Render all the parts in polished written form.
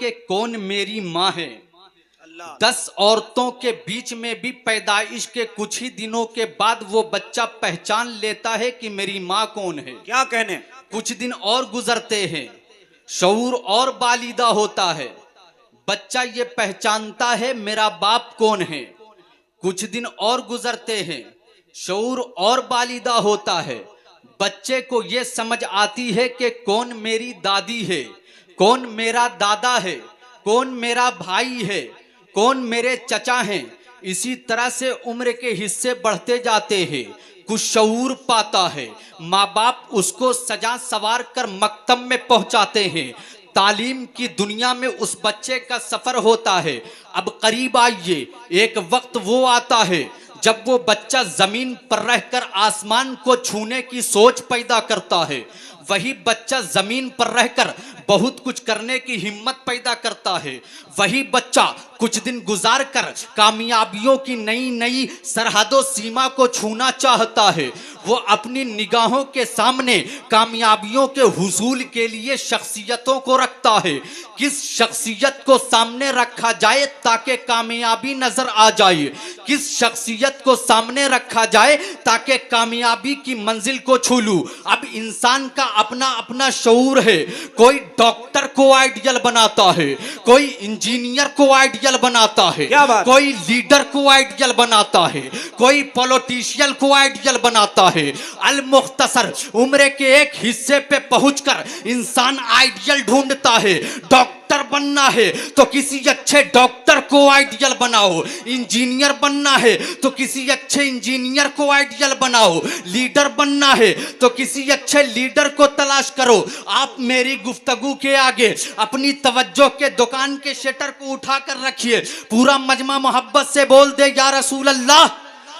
कि कौन मेरी माँ है। 10 औरतों के बीच में भी पैदाइश के कुछ ही दिनों के बाद वो बच्चा पहचान लेता है कि मेरी माँ कौन है। क्या कहने। कुछ दिन और गुजरते हैं, शऊर और बालिदा होता है, बच्चा ये पहचानता है मेरा बाप कौन है। कुछ दिन और गुजरते हैं, शऊर और बालिदा होता है, बच्चे को ये समझ आती है कि कौन मेरी दादी है, कौन मेरा दादा है, कौन मेरा भाई है, कौन मेरे चचा हैं। इसी तरह से उम्र के हिस्से बढ़ते जाते हैं, कुछ शऊर पाता है, माँ बाप उसको सजा सवार कर मकतब में पहुंचाते हैं। तालीम की दुनिया में उस बच्चे का सफर होता है। अब करीब आइए, एक वक्त वो आता है जब वो बच्चा जमीन पर रहकर आसमान को छूने की सोच पैदा करता है। वही बच्चा जमीन पर रहकर बहुत कुछ करने की हिम्मत पैदा करता है। वही बच्चा कुछ दिन गुजार कर कामयाबियों की नई नई सरहदों सीमा को छूना चाहता है। वो अपनी निगाहों के सामने कामयाबियों के हुसूल के लिए शख्सियतों को रखता है। किस शख्सियत को सामने रखा जाए ताकि कामयाबी नजर आ जाए, किस शख्सियत को सामने रखा जाए ताकि कामयाबी की मंजिल को छू लूं। अब इंसान का अपना अपना शऊर है। कोई डॉक्टर को आइडियल बनाता है, कोई इंजीनियर को आइडियल बनाता है, कोई लीडर को आइडियल बनाता है, कोई पॉलिटिशियन को आइडियल बनाता है। अल मुख्तसर उम्र के एक हिस्से पे पहुंचकर इंसान आइडियल ढूंढता है। डॉक्टर बनना है तो किसी अच्छे डॉक्टर को आइडियल बनाओ, इंजीनियर बनना है तो किसी अच्छे इंजीनियर को आइडियल बनाओ, लीडर बनना है तो किसी अच्छे लीडर को तलाश करो। आप मेरी गुफ्तगू के आगे अपनी तवज्जो के दुकान के शटर को उठाकर रखिए, पूरा मजमा मोहब्बत से बोल दे या रसूल अल्लाह।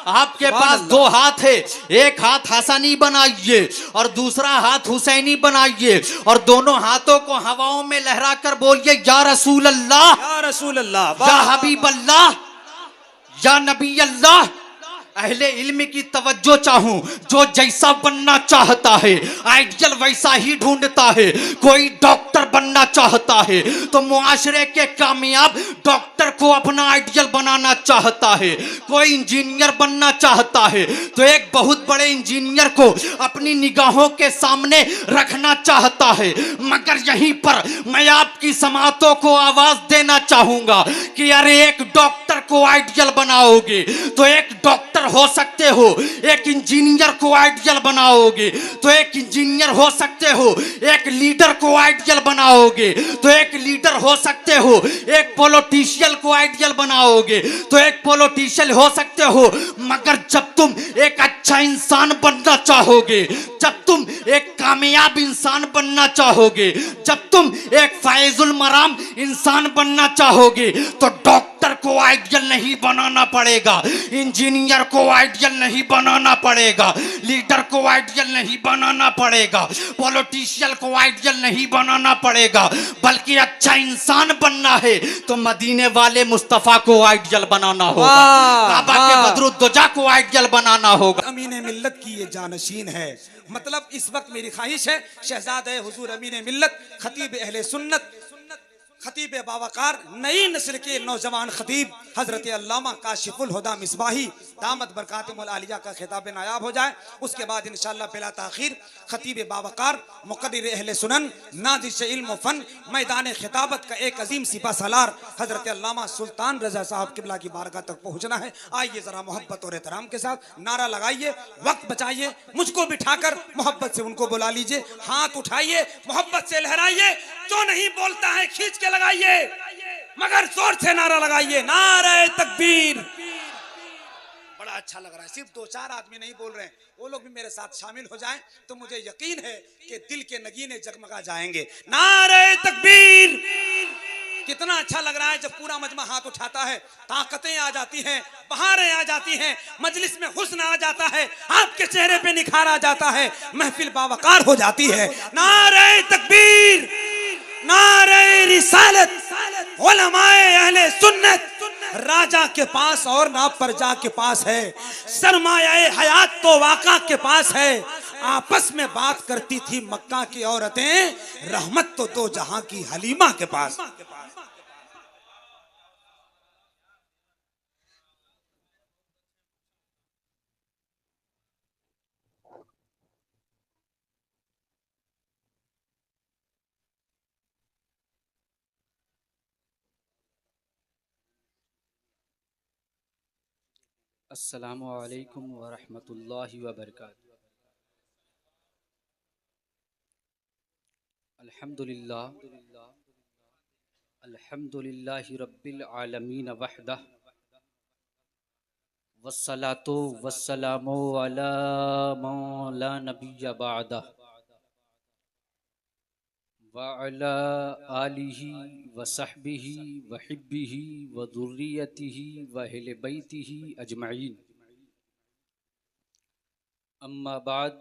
आपके पास 2 हाथ है, एक हाथ हसनी बनाइए और दूसरा हाथ हुसैनी बनाइए और दोनों हाथों को हवाओं में लहरा कर बोलिए या रसूल अल्लाह, या रसूल अल्लाह, या हबीब अल्लाह, या नबी अल्लाह। अहले इल्म की तवज्जो चाहूं, जो जैसा बनना चाहता है आइडियल वैसा ही ढूंढता है। कोई डॉक्टर बनना चाहता है तो मुआशरे के कामयाब डॉक्टर को अपना आइडियल बनाना चाहता है। कोई इंजीनियर बनना चाहता है तो एक बहुत बड़े इंजीनियर को अपनी निगाहों के सामने रखना चाहता है। मगर यहीं पर मैं आपकी समातों को आवाज देना चाहूंगा कि अरे एक डॉक्टर को आइडियल बनाओगे तो एक डॉक्टर हो सकते हो, एक इंजीनियर को आइडियल बनाओगे तो एक इंजीनियर हो सकते हो, एक लीडर को आइडियल बनाओगे तो एक लीडर हो सकते हो, एक पॉलिटिशियन को आइडियल बनाओगे तो एक पॉलिटिशियन हो सकते हो। मगर जब तुम एक अच्छा इंसान बनना चाहोगे, जब तुम एक कामयाब इंसान बनना चाहोगे, जब तुम एक फैजुल मराम इंसान बनना चाहोगे तो डॉक्टर को आइडियल नहीं बनाना पड़ेगा, इंजीनियर को आइडियल नहीं बनाना पड़ेगा, लीडर को आइडियल नहीं बनाना पड़ेगा, पॉलिटिशियन को आइडियल नहीं बनाना पड़ेगा, बल्कि अच्छा इंसान बनना है तो मदीने वाले मुस्तफा को आइडियल बनाना होगा, काबा के बदरुद्दोजा को आइडियल बनाना होगा। अमीन मिल्लत की ये जानशीन है। मतलब इस वक्त मेरी ख्वाहिश है शहजादे हुजूर अमीन मिल्लत खतीब अहले सुन्नत खतीब बावकार नई नस्ल के नौजवान खतीब हजरत अल्लामा काशिफुल हुदा मिसबाही दामत बरकातुहुल आलिया का खिताब नायाब हो जाए। उसके बाद इंशाअल्लाह बिला ताखीर खतीब बावकार मुक़र्रिर अहले सुनन नादिश इल्म फन मैदान खिताबत का एक अजीम सिपा सालार हजरत अल्लामा सुल्तान रजा साहब किबला की बारगाह तक पहुँचना है। आइए जरा मोहब्बत और एहतराम के साथ नारा लगाइए, वक्त बचाइए, मुझको बिठाकर मोहब्बत से उनको बुला लीजिए, हाथ उठाइए, मोहब्बत से लहराइए, जो नहीं बोलता है खींच के लगाइए, मगर जोर से नारा लगाइए, नारे तकबीर। बड़ा अच्छा लग रहा है, सिर्फ 2-4 आदमी नहीं बोल रहे हैं, वो लोग भी मेरे साथ शामिल हो जाएं तो मुझे यकीन है कि दिल के नगीने जगमगा जाएंगे। नारे तकबीर। कितना अच्छा लग रहा है जब पूरा मजमा हाथ उठाता है, ताकतें आ जाती हैं, बहारें आ जाती हैं, मजलिस में हुस्न आ जाता है, आपके चेहरे पे निखार आ जाता है, महफिल बावकार हो जाती है। नारे तकबीर, नारे रिसालत, उलमाए अहले सुन्नत राजा के पास और ना प्रजा के पास है। सरमाया हयात तो वाका के पास है। आपस में बात करती थी मक्का की औरतें, रहमत तो दो जहां की हलीमा के पास। अस्सलामु अलैकुम वरहमतुल्लाहि वबरकातुहू। अल्हम्दुलिल्लाह अल्हम्दुलिल्लाहि रब्बिल आलमीन वहदह वस्सलातु वस्सलामु अला मौला नबिय्य बअदह व अला आलिहि व सहबिहि व हिब्बिहि व दुर्रियतिहि व अहले बैतिहि अजमईन। अम्मा बाद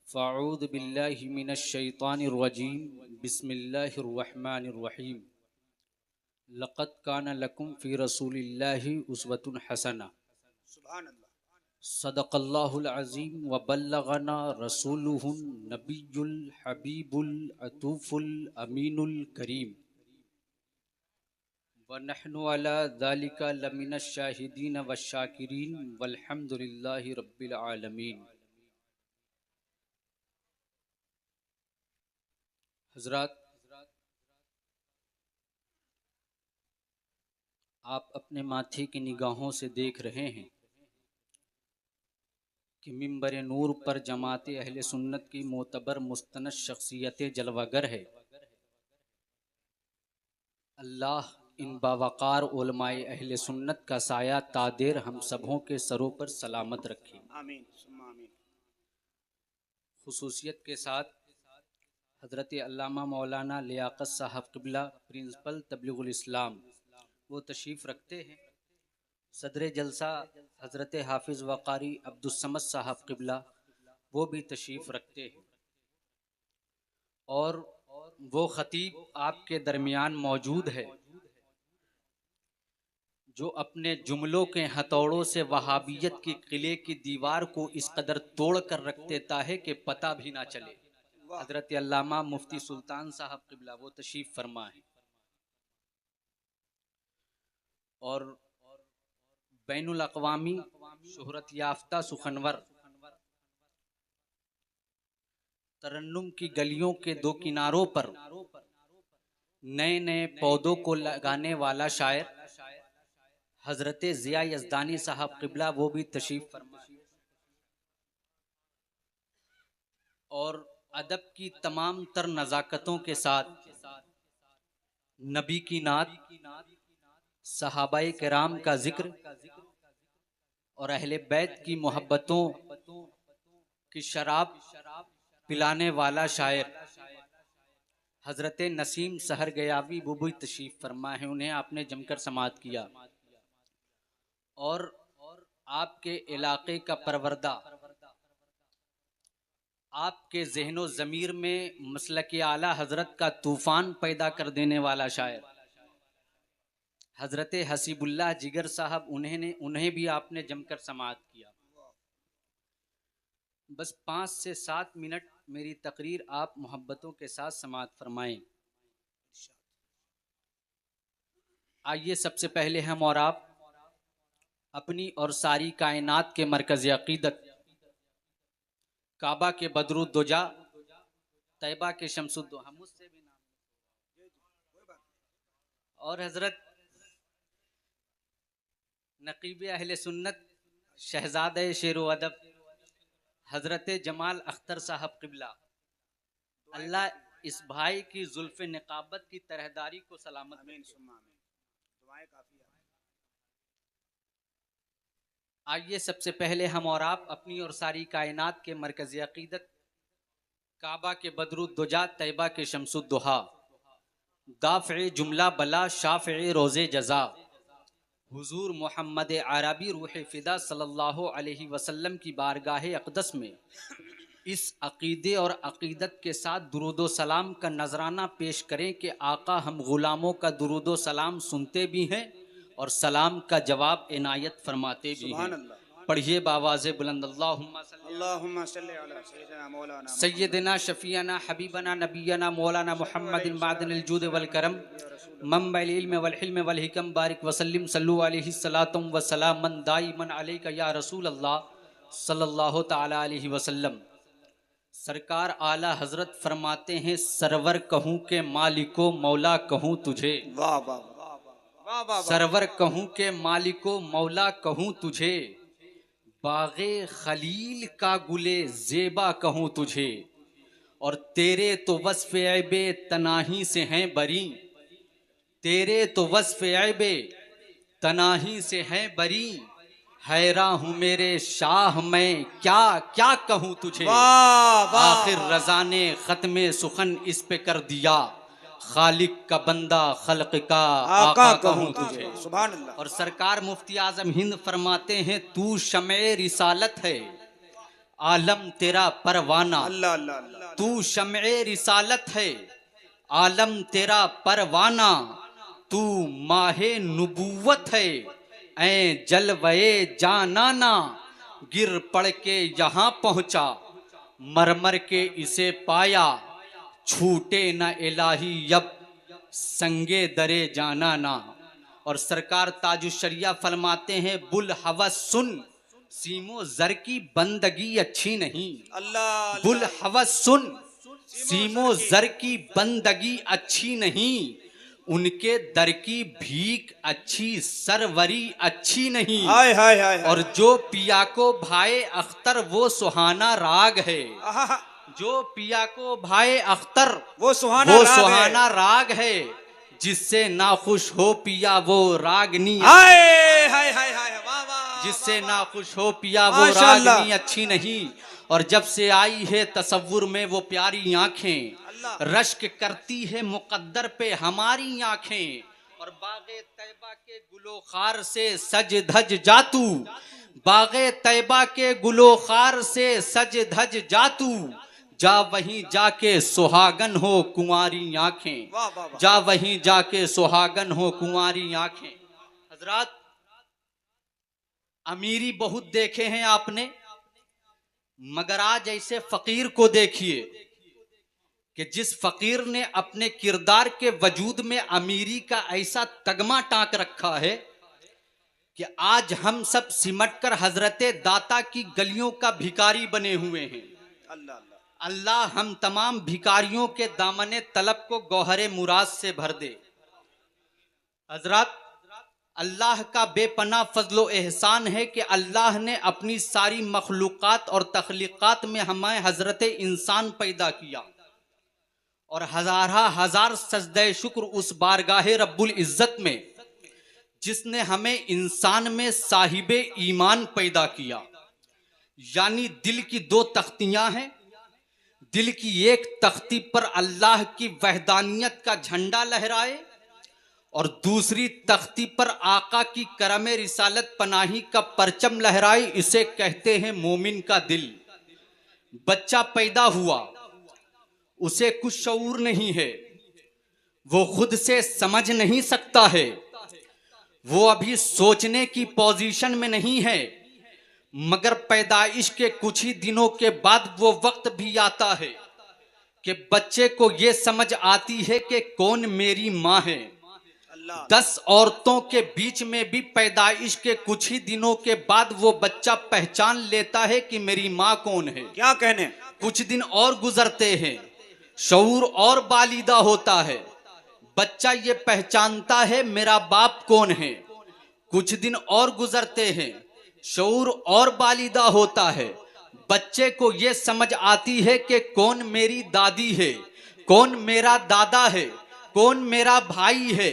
फ़अऊज़ु बिल्लाहि मिनश शैतानिर रजीम। बिस्मिल्लाहिर रहमानिर रहीम। लक़द कान लकुम फ़ी रसूलिल्लाहि उस्वतुन हसना। सुभान अल्लाह। सदक़ल्लाहुल अज़ीम व बल्लगना रसूलुहुन नबियुल हबीबुल अतूफुल अमीनुल करीम व नहनु अला ज़ालिका लमिनश शाहिदीन वश्शाकिरीन वल्हम्दुलिल्लाहि रब्बिल आलमीन। हज़रात, आप अपने माथे की निगाहों से देख रहे हैं कि मिंबर नूर पर जमात अहले सुन्नत की मोतबर मुस्तनद शख्सियत जलवागर है। अल्लाह इन बावकार उलमाए अहले सुन्नत का साया तादेर हम सबों के सरों पर सलामत रखे। आमीन सुम्मा आमीन। खुसूसियत के साथ हज़रत अल्लामा मौलाना लियाकत साहब क़िबला प्रिंसिपल तबलीगुल इस्लाम वो तशरीफ़ रखते हैं। सदर जलसा हज़रत हाफिज़ वक़ारी अब्दुस्समद साहब क़िबला वो भी तशरीफ़ रखते हैं और वो ख़तीब आपके दरमियान मौजूद है जो अपने जुमलों के हथौड़ों से वहाबियत के किले की दीवार को इस कदर तोड़ कर रख देता है कि पता भी ना चले। हज़रत अल्लामा मुफ्ती सुल्तान साहब क़िबला वो तशरीफ़ फरमा है और बैनुल अक़वामी शोहरत याफ्ता सुखनवर तरन्नुम की गलियों के दो किनारों पर नए नए पौधों को लगाने वाला शायर हज़रत ज़िया यज़दानी साहब क़िबला वो भी तशरीफ़ फरमा और अदब की तमाम तर नज़ाकतों के साथ नबी की नात, सहाबाए किराम का जिक्र और अहले बैत की मोहब्बतों की शराब पिलाने वाला शायर हज़रत नसीम सहर गयावी वो भी तशरीफ़ फरमा है। उन्हें आपने जमकर समाअत किया और आपके इलाके का परवरदा, आपके ज़हनो ज़मीर में मसलक आला हज़रत का तूफ़ान पैदा कर देने वाला शायर हज़रत हसीबुल्लाह जिगर साहब उन्हें भी आपने जमकर समाअत किया। बस 5 से 7 मिनट मेरी तकरीर आप मोहब्बतों के साथ समाअत फरमाएं। आइए सबसे पहले हम और आप अपनी और सारी कायनात के मरकज़ अक़ीदत काबा के बदरुद्दोजा तैबा के शम्सुद्दोहा मुझसे भी नाम और हज़रत नक़ीब अहले सुन्नत शहज़ादे शेर व अदब हज़रत जमाल अख्तर साहब क़िबला अल्लाह इस भाई की जुल्फ़ निकाबत की तरहदारी को सलामत रखे। आइए सबसे पहले हम और आप अपनी और सारी कायनात के मरकज़ अक़ीदत काबा के बदरुद्दोजा तैबा के शम्सुद्दोहा दाफ़े जुमला बला शाफ़े रोज़े जज़ा हुजूर मोहम्मद अरबी रूह फ़िदा सल्लल्लाहु अलैहि वसल्लम की बारगाह अक़दस में इस अक़ीदे और अक़ीदत के साथ दुरूदो सलाम का नजराना पेश करें कि आका हम ग़ुलामों का दुरूदो सलाम सुनते भी हैं और सलाम का जवाब इनायत फरमाते भी हैं। पढ़िए बावाज़े बुलंद, अल्लाहुम्मा सल्ली अला सय्यदना शफीना हबीबना नबीना मौलाना मुहम्मदिन मादनिल जूद वल करम मंबइल इल्म वल हिल्म वल हिकम बारिक वसल्लिम सल्लु अलैहि सलातुम व सलामन दाइमन अलैका या रसूल अल्लाह सल्लल्लाहु तआला अलैहि वसल्लम। सरकार आला हजरत फरमाते हैं, सरवर कहूँ के मालिको मौला कहूँ तुझे। वाह वाह वाह वाह। सरवर कहूँ के मालिको मौला कहूँ तुझे, बागे खलील का गुले जेबा कहूँ तुझे। और तेरे तो वस्फ़ ऐबे तनाही से हैं बरी, तेरे तो वस्फ़ ऐबे तनाही से हैं बरी। हैरान हूँ मेरे शाह मैं क्या क्या कहूँ तुझे। वाह वाह। आखिर रज़ा ने ख़त्मे सुखन इस पे कर दिया, खालिक का बंदा खल्क का आका कहूँ तुझे। सुभान अल्लाह। और सरकार मुफ्ती आज़म हिंद फरमाते हैं, तू शमे रिसालत है आलम तेरा परवाना। अल्लाह अल्लाह अल्लाह। तू शमे रिसालत है आलम तेरा परवाना, तू माहे नुबुव्वत है ऐ जलवए जानाना। गिर पड़ के यहाँ पहुँचा मरमर के इसे पाया, छूटे न इलाही यब संगे दरे जाना ना। और सरकार ताजुशरिया फरमाते हैं, बुल हवस सुन सीमो जर की बंदगी अच्छी नहीं। अल्लाह। बुल हवस सुन सीमो जर की बंदगी अच्छी नहीं, उनके दर की भीख अच्छी सरवरी अच्छी नहीं। हाय हाय हाय। और जो पिया को भाए अख्तर वो सुहाना राग है, आहा। जो पिया को भाए अख्तर वो सुहाना राग है, जिससे नाखुश हो पिया वो रागनी। हाय हाय हाय हाय। वाह वाह। जिससे नाखुश हो पिया वो माशाअल्लाह। रागनी अच्छी नहीं। और जब से आई है तसव्वुर में वो प्यारी आंखें, रश्क करती है मुकद्दर पे हमारी आंखें। और बागे तैबा के गुलोखार से सज धज जातू, बागे तैबा के गुलोखार से सज धज जातू। जा वहीं जाके सुहागन हो कुंवारी आंखें, वाह वाह वाह। जा वहीं जाके सुहागन हो कुंवारी आंखें। हजरात, अमीरी बहुत देखे हैं आपने, मगर आज ऐसे फकीर को देखिए कि जिस फकीर ने अपने किरदार के वजूद में अमीरी का ऐसा तगमा टांक रखा है कि आज हम सब सिमट कर हजरते दाता की गलियों का भिखारी बने हुए हैं। अल्लाह अल्लाह हम तमाम भिखारियों के दामने तलब को गौहरे मुराद से भर दे। हजरात, अल्लाह का बेपना फजलो एहसान है कि अल्लाह ने अपनी सारी मखलूक़ात और तख्लीक़ात में हमें हजरत इंसान पैदा किया। और हजार सजदे शुक्र उस बारगाहे रब्बुल इज़्ज़त में जिसने हमें इंसान में साहिबे ईमान पैदा किया। यानी दिल की दो तख्तियां हैं, दिल की एक तख्ती पर अल्लाह की वहदानियत का झंडा लहराए और दूसरी तख्ती पर आका की करम रिसालत पनाही का परचम लहराए। इसे कहते हैं मोमिन का दिल। बच्चा पैदा हुआ, उसे कुछ शऊर नहीं है, वो खुद से समझ नहीं सकता है, वो अभी सोचने की पोजीशन में नहीं है। मगर पैदाइश के कुछ ही दिनों के बाद वो वक्त भी आता है कि बच्चे को ये समझ आती है कि कौन मेरी माँ है। 10 औरतों के बीच में भी पैदाइश के कुछ ही दिनों के बाद वो बच्चा पहचान लेता है कि मेरी माँ कौन है। क्या कहने। कुछ दिन और गुजरते हैं, शऊर और बालिदा होता है, बच्चा ये पहचानता है मेरा बाप कौन है। कुछ दिन और गुजरते हैं, शऊर और बालिदा होता है, बच्चे को ये समझ आती है कि कौन मेरी दादी है, कौन मेरा दादा है, कौन मेरा भाई है,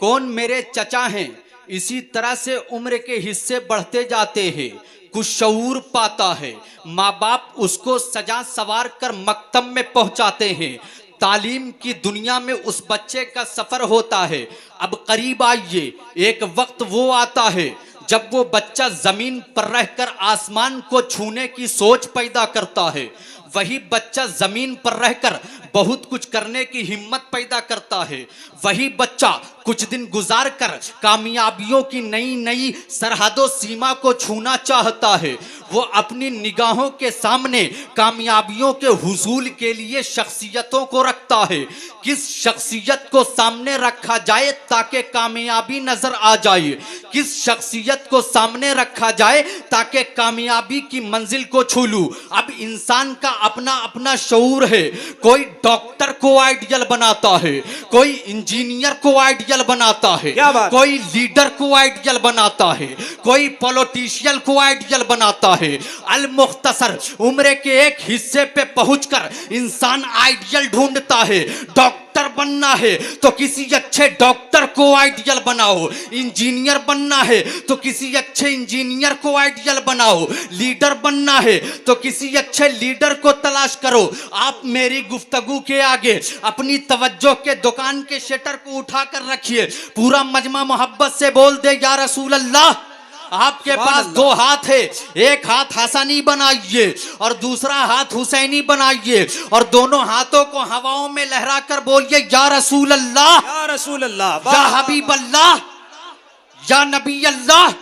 कौन मेरे चचा हैं। इसी तरह से उम्र के हिस्से बढ़ते जाते हैं, कुछ शऊर पाता है, माँ बाप उसको सजा सवार कर मकतब में पहुंचाते हैं, तालीम की दुनिया में उस बच्चे का सफर होता है। अब करीब आइए, एक वक्त वो आता है जब वो बच्चा जमीन पर रहकर आसमान को छूने की सोच पैदा करता है। वही बच्चा जमीन पर रहकर बहुत कुछ करने की हिम्मत पैदा करता है। वही बच्चा कुछ दिन गुजार कर कामयाबियों की नई नई सरहदों सीमा को छूना चाहता है। वो अपनी निगाहों के सामने कामयाबियों के हुसूल के लिए शख्सियतों को रखता है। किस शख्सियत को सामने रखा जाए ताकि कामयाबी नजर आ जाए, किस शख्सियत को सामने रखा जाए ताकि कामयाबी की मंजिल को छू लूं। अब इंसान का अपना अपना शऊर है। कोई डॉक्टर को आइडियल बनाता है, कोई इंजीनियर को आइडियल बनाता है, कोई लीडर को आइडियल बनाता है, कोई पॉलिटिशियन को आइडियल बनाता है। अल मुख्तसर उम्र के एक हिस्से पे पहुंचकर इंसान आइडियल ढूंढता है। डॉक्टर बनना है तो किसी अच्छे डॉक्टर को आइडियल बनाओ, इंजीनियर बनना है तो किसी अच्छे इंजीनियर को आइडियल बनाओ, लीडर बनना है तो किसी अच्छे लीडर को तलाश करो। आप मेरी गुफ्तगू के आगे अपनी तवज्जो के दुकान के शटर को उठाकर रखिए, पूरा मजमा मोहब्बत से बोल दे या रसूल अल्लाह। आपके पास दो हाथ है, एक हाथ हसनी बनाइए और दूसरा हाथ हुसैनी बनाइए और दोनों हाथों को हवाओं में लहरा कर बोलिए या रसूल अल्लाह, या रसूल अल्लाह, या हबीब अल्लाह, या नबी अल्लाह।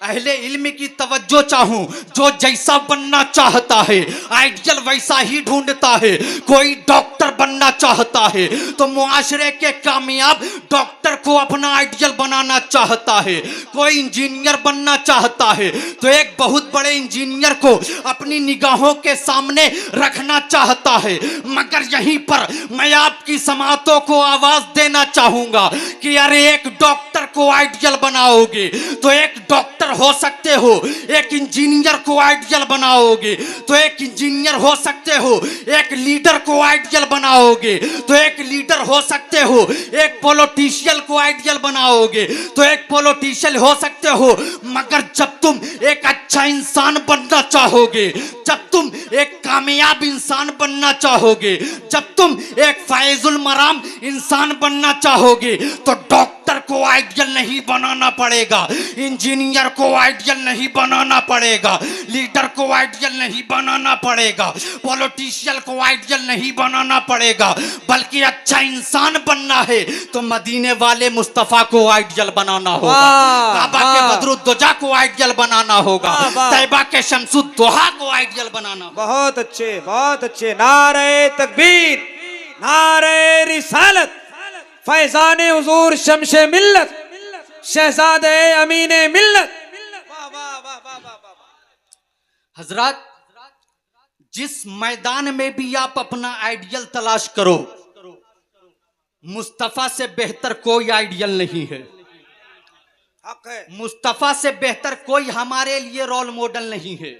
अहले इल्म की तवज्जो चाहूं, जो जैसा बनना चाहता है आइडियल वैसा ही ढूंढता है। कोई डॉक्टर बनना चाहता है तो मुआशरे के कामयाब डॉक्टर को अपना आइडियल बनाना चाहता है। कोई इंजीनियर बनना चाहता है तो एक बहुत बड़े इंजीनियर को अपनी निगाहों के सामने रखना चाहता है। मगर यहीं पर मैं आपकी समातों को आवाज देना चाहूंगा कि अरे एक डॉक्टर को आइडियल बनाओगे तो एक डॉक्टर हो सकते हो, एक इंजीनियर को आइडियल बनाओगे तो एक इंजीनियर हो सकते हो, एक लीडर को आइडियल बनाओगे तो एक लीडर हो सकते हो, एक पॉलिटिशियन को आइडियल बनाओगे तो एक पॉलिटिशियन हो सकते हो। मगर जब तुम एक अच्छा इंसान बनना चाहोगे, जब तुम एक कामयाब इंसान बनना चाहोगे, जब तुम एक फायजुल मराम इंसान बनना चाहोगे तो डॉक्टर को आइडियल नहीं बनाना पड़ेगा, इंजीनियर को आइडियल नहीं बनाना पड़ेगा, लीडर को आइडियल नहीं बनाना पड़ेगा, पॉलिटिशियन को आइडियल नहीं बनाना पड़ेगा, बल्कि अच्छा इंसान बनना है तो मदीने वाले मुस्तफा को आइडियल बनाना होगा, काबा के बदरुद्दोजा को आइडियल बनाना होगा, तैयबा के शम्सुद्दोहा को आइडियल बनाना होगा। बहुत अच्छे, बहुत अच्छे। नारे तकबीर, नारे रिसालत, फैजाने हुजूर शमशे मिल्लत, शहजादे अमीने मिल्लत। हजरत, जिस मैदान में भी आप अपना आइडियल तलाश करो, मुस्तफा से बेहतर कोई आइडियल नहीं है। मुस्तफा से बेहतर कोई हमारे लिए रोल मॉडल नहीं है।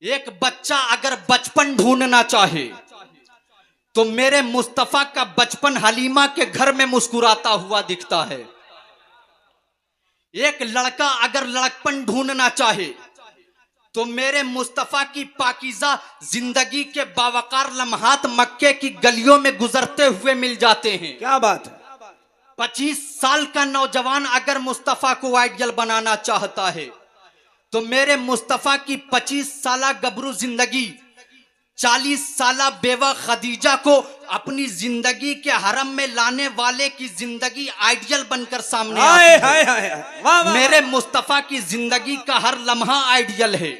एक बच्चा अगर बचपन ढूंढना चाहे तो मेरे मुस्तफा का बचपन हलीमा के घर में मुस्कुराता हुआ दिखता है। एक लड़का अगर लड़कपन ढूंढना चाहे तो मेरे मुस्तफा की पाकीज़ा जिंदगी के बावकार लम्हात मक्के की गलियों में गुजरते हुए मिल जाते हैं। क्या बात है। 25 साल का नौजवान अगर मुस्तफा को आइडियल बनाना चाहता है तो मेरे मुस्तफा की 25 साला गबरू जिंदगी 40 साला बेवा खदीजा को अपनी जिंदगी के हरम में लाने वाले की जिंदगी आइडियल बनकर सामने आती है। मेरे मुस्तफा की जिंदगी का हर लम्हा आइडियल है,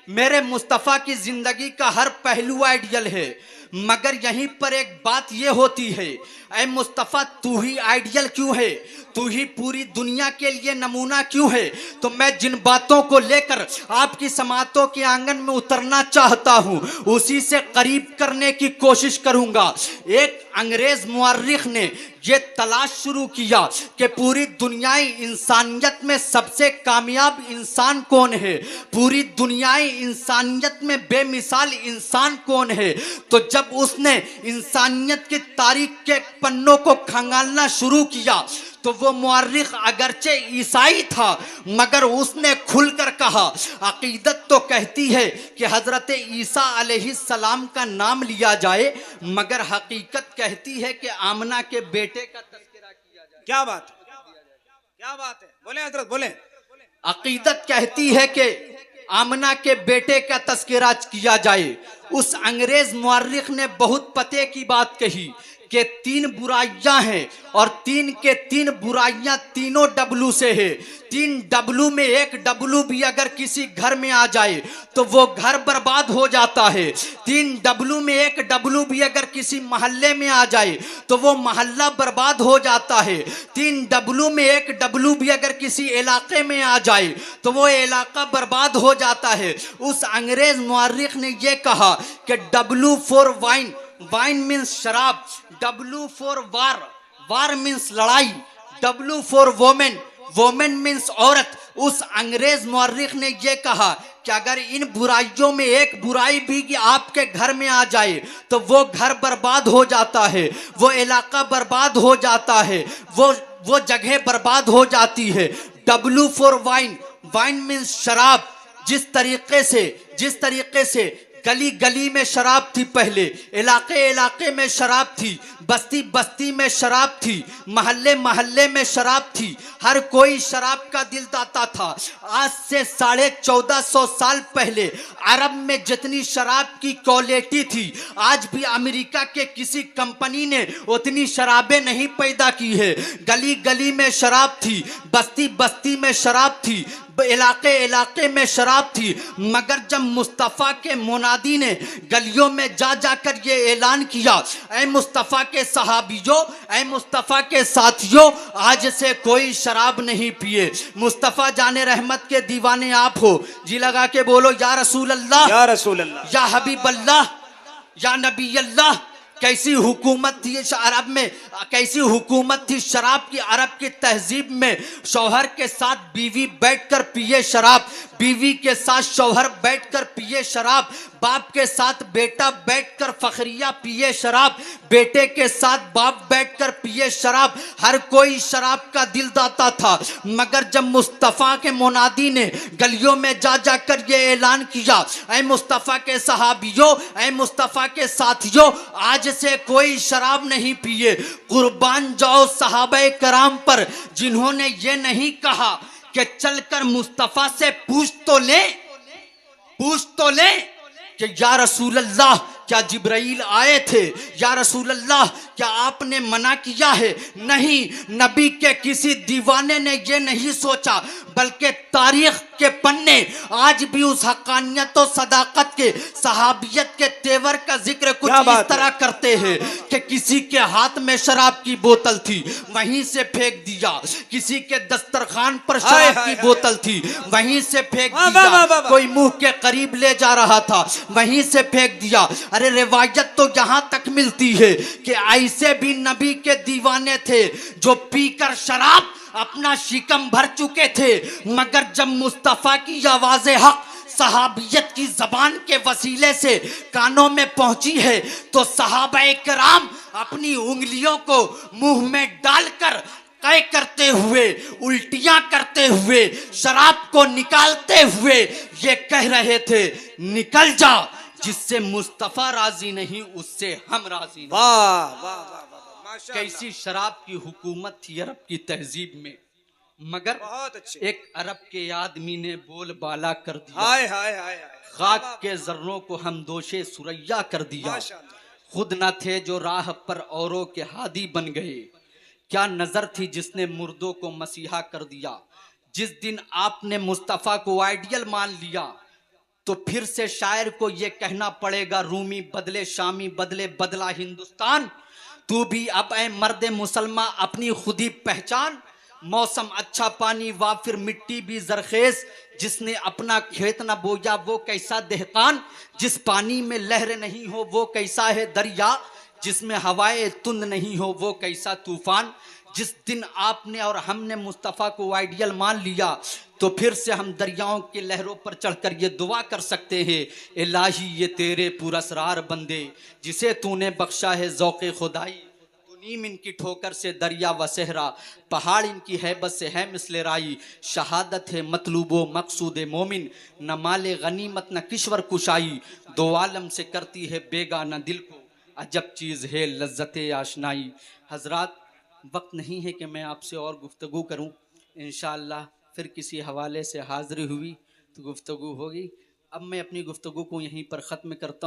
मेरे मुस्तफा की जिंदगी का हर पहलू आइडियल है। मगर यहीं पर एक बात यह होती है, ऐ मुस्तफा तू ही आइडियल क्यों है, तू ही पूरी दुनिया के लिए नमूना क्यों है। तो मैं जिन बातों को लेकर आपकी समातों के आंगन में उतरना चाहता हूं उसी से करीब करने की कोशिश करूंगा। एक अंग्रेज मुअर्रिख ने यह तलाश शुरू किया कि पूरी दुनियाई इंसानियत में सबसे कामयाब इंसान कौन है, पूरी दुनियाई इंसानियत में बेमिसाल इंसान कौन है। तो जब उसने इंसानियत की तारीख के पन्नों को खंगालना शुरू किया तो वो मुअर्रिख अगरचे ईसाई था मगर उसने खुलकर कहा, अकीदत तो कहती है कि हजरत ईसा अलैहिस्सलाम का नाम लिया जाए मगर हकीकत कहती है कि आमना के बेटे का तज़किरा किया जाए। क्या बात है, क्या बात है, बोले हजरत बोले। अकीदत कहती है कि आमना के बेटे का तस्करा किया जाए। उस अंग्रेज मुअर्रिख ने बहुत पते की बात कही कि 3 बुराइयां हैं और 3 के 3 बुराइयां तीनों डब्लू से है। 3 डब्लू में एक डब्लू भी अगर किसी घर में आ जाए तो वो घर बर्बाद हो जाता है। 3 डब्लू में एक डब्लू भी अगर किसी मोहल्ले में आ जाए तो वो मोहल्ला बर्बाद हो जाता है। 3 डब्लू में एक डब्लू भी अगर किसी इलाके में आ जाए तो वो इलाका बर्बाद हो जाता है। उस अंग्रेज मुअर्रिख ने ये कहा कि W for wine, wine means शराब, W for war, war means लड़ाई, W for women, women means औरत। उस अंग्रेज मुअर्रिख ने यह कहा कि अगर इन बुराइयों में एक बुराई भी कि आपके घर में आ जाए तो वो घर बर्बाद हो जाता है, वो इलाका बर्बाद हो जाता है, वो जगह बर्बाद हो जाती है। W for wine, wine means शराब। जिस तरीके से गली गली में शराब थी, पहले इलाके इलाके में शराब थी, बस्ती बस्ती में शराब थी, महल्ले महल्ले में शराब थी, हर कोई शराब का दिल दाता था। आज से 1450 साल पहले अरब में जितनी शराब की क्वालिटी थी, आज भी अमेरिका के किसी कंपनी ने उतनी शराबें नहीं पैदा की है। गली गली में शराब थी, बस्ती बस्ती में शराब थी, इलाके इलाके में शराब थी। मगर जब मुस्तफ़ा के मुनादी ने गलियों में जा जाकर ये ऐलान किया, ऐ मुस्तफ़ा के सहाबियों, ऐ मुस्तफ़ा के साथियों, आज से कोई शराब नहीं पिए। मुस्तफ़ा जाने रहमत के दीवाने आप हो, जी लगा के बोलो या रसूल अल्लाह, या रसूल अल्लाह, या हबीब अल्लाह, या नबी अल्लाह। कैसी हुकूमत थी अरब में, कैसी हुकूमत थी शराब की। अरब की तहजीब में शौहर के साथ बीवी बैठकर पिए शराब, बीवी के साथ शौहर बैठकर पिए शराब, बाप के साथ बेटा बैठकर फखरिया पिए शराब, बेटे के साथ बाप बैठकर पिए शराब। हर कोई शराब का दिल दाता था। मगर जब मुस्तफ़ा के मुनादी ने गलियों में जा जाकर ये ऐलान किया, ऐ मुस्तफ़ा के सहाबियों, ऐ मुस्तफ़ा के साथियों, आज से कोई शराब नहीं पिए। कुर्बान जाओ सहाबे कराम पर जिन्होंने ये नहीं कहा कि चलकर मुस्तफ़ा से पूछ तो ले कि या रसूल अल्लाह क्या जिब्राइल आए थे, या रसूल अल्लाह क्या आपने मना किया है। नहीं, नबी के किसी दीवाने ने ये नहीं सोचा, बल्कि तारीख के पन्ने आज भी उस हकानियत और सदाकत के, सहाबियत के तेवर का जिक्र कुछ इस तरह करते हैं कि किसी के हाथ में शराब की बोतल थी, वहीं से फेंक दिया, किसी के दस्तरखान पर शराब की बोतल थी, वहीं से फेंक दिया, कोई मुंह के करीब ले जा रहा था, वहीं से फेंक दिया। अरे रिवायत तो यहां तक मिलती है कि ऐसे भी नबी के दीवाने थे जो पीकर शराब अपना शिकम भर चुके थे। मगर जब मुस्तफ़ा की आवाज़े हक सहाबियत की जबान के वसीले से कानों में पहुंची है तो सहाबाए किराम अपनी उंगलियों को मुंह में डालकर कै करते हुए, उल्टियां करते हुए, शराब को निकालते हुए ये कह रहे थे, निकल जा, जिससे मुस्तफ़ा राजी नहीं उससे हम राजी नहीं। वाह वाह वाह, कैसी शराब की हुकूमत थी अरब की तहजीब में। मगर बहुत अच्छे। एक अरब के आदमी ने बोल बाला कर दिया, हाय हाय हाय हाय, खाक के जर्रों को हम दोषे सुरैया कर दिया। माशाअल्लाह। खुद न थे जो राह पर औरों के हादी बन गए, क्या नजर थी जिसने मुर्दों को मसीहा कर दिया। जिस दिन आपने मुस्तफ़ा को आइडियल मान लिया तो फिर से शायर को यह कहना पड़ेगा, रूमी बदले शामी बदले बदला हिंदुस्तान, तू भी अब ऐ मर्दे मुसलमान अपनी खुदी पहचान। मौसम अच्छा पानी वाफिर मिट्टी भी जरखेज, जिसने अपना खेत न बोया वो कैसा देहकान। जिस पानी में लहर नहीं हो वो कैसा है दरिया, जिसमें हवाएं तुंद नहीं हो वो कैसा तूफान। जिस दिन आपने और हमने मुस्तफ़ा को आइडियल मान लिया तो फिर से हम दरियाओं के लहरों पर चढ़कर ये दुआ कर सकते हैं, इलाही ये तेरे पुरस्रार बंदे जिसे तूने बख्शा है ज़ौक़े खुदाई। नीम इनकी ठोकर से दरिया व सहरा, पहाड़ इनकी हैबत से है मिसले राई। शहादत है मतलूबो मकसूद मोमिन, न माले गनीमत न किश्वर कुशाई। दो आलम से करती है बेगाना दिल को, अजब चीज़ है लज्जत आशनाई। हजरात, वक्त नहीं है कि मैं आपसे और गुफ्तगू करूं, इंशाअल्लाह फिर किसी हवाले से हाज़िरी हुई गुफ्तगू होगी। अब मैं अपनी गुफ्तगू को यहीं पर ख़त्म करता हूँ।